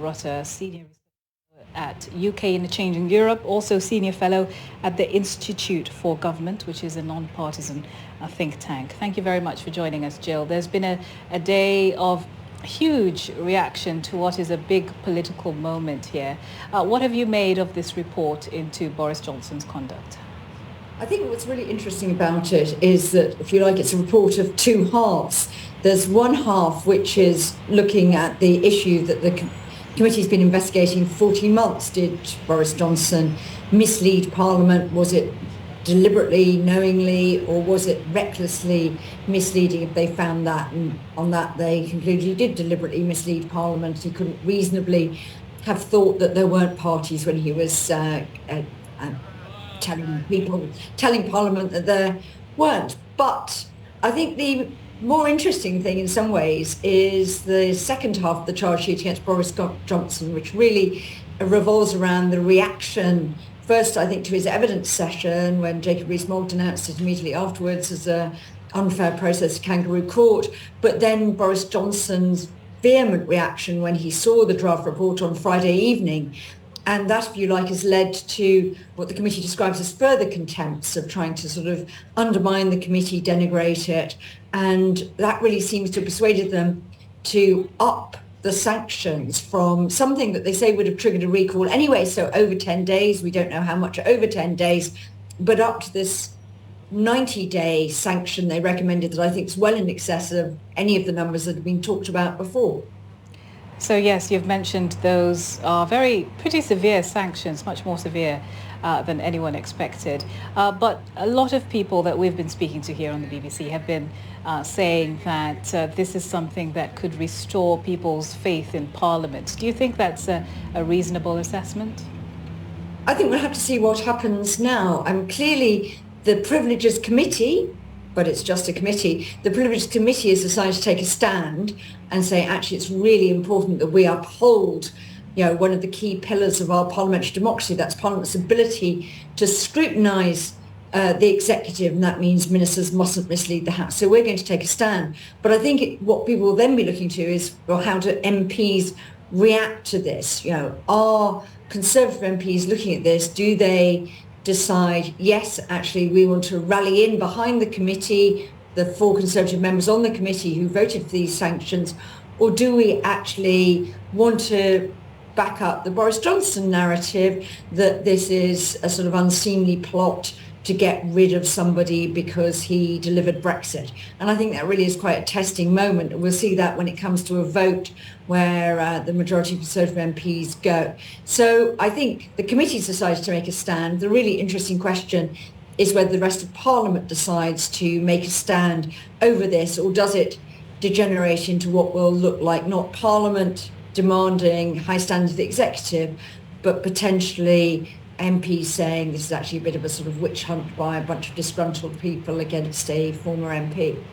Rutter, Senior at UK in a Changing Europe, also Senior Fellow at the Institute for Government, which is a non-partisan think tank. Thank you very much for joining us, Jill. There's been a day of huge reaction to what is a big political moment here. What have you made of this report into Boris Johnson's conduct? I think what's really interesting about it is that, if you like, it's a report of two halves. There's one half which is looking at the issue that the committee's been investigating for 14 months. Did Boris Johnson mislead Parliament? Was it deliberately, knowingly, or was it recklessly misleading? If they found that, and on that they concluded he did deliberately mislead Parliament. He couldn't reasonably have thought that there weren't parties when he was telling Parliament that there weren't. But I think the more interesting thing in some ways is the second half of the charge sheet against Boris Johnson, which really revolves around the reaction, first I think to his evidence session when Jacob Rees-Mogg announced it immediately afterwards as an unfair process to kangaroo court, but then Boris Johnson's vehement reaction when he saw the draft report on Friday evening. And that, if you like, has led to what the committee describes as further contempts of trying to sort of undermine the committee, denigrate it. And that really seems to have persuaded them to up the sanctions from something that they say would have triggered a recall anyway, so over 10 days, we don't know how much over 10 days, but up to this 90-day sanction they recommended that I think is well in excess of any of the numbers that have been talked about before. So yes, you've mentioned those are pretty severe sanctions, much more severe than anyone expected. But a lot of people that we've been speaking to here on the BBC have been saying that this is something that could restore people's faith in Parliament. Do you think that's a reasonable assessment? I think we'll have to see what happens now. Clearly the Privileges Committee, but it's just a committee, the Privileges Committee has decided to take a stand and say, actually, it's really important that we uphold, one of the key pillars of our parliamentary democracy, that's Parliament's ability to scrutinise the executive, and that means ministers mustn't mislead the House. So we're going to take a stand. But I think what people will then be looking to is, well, how do MPs react to this? Are Conservative MPs looking at this? Do they decide, yes, actually, we want to rally in behind the committee, the 4 Conservative members on the committee who voted for these sanctions, or do we actually want to back up the Boris Johnson narrative that this is a sort of unseemly plot to get rid of somebody because he delivered Brexit? And I think that really is quite a testing moment. We'll see that when it comes to a vote where the majority of Conservative MPs go. So I think the committee's decided to make a stand. The really interesting question is whether the rest of Parliament decides to make a stand over this, or does it degenerate into what will look like not Parliament demanding high standards of the executive, but potentially MPs saying this is actually a bit of a sort of witch hunt by a bunch of disgruntled people against a former MP.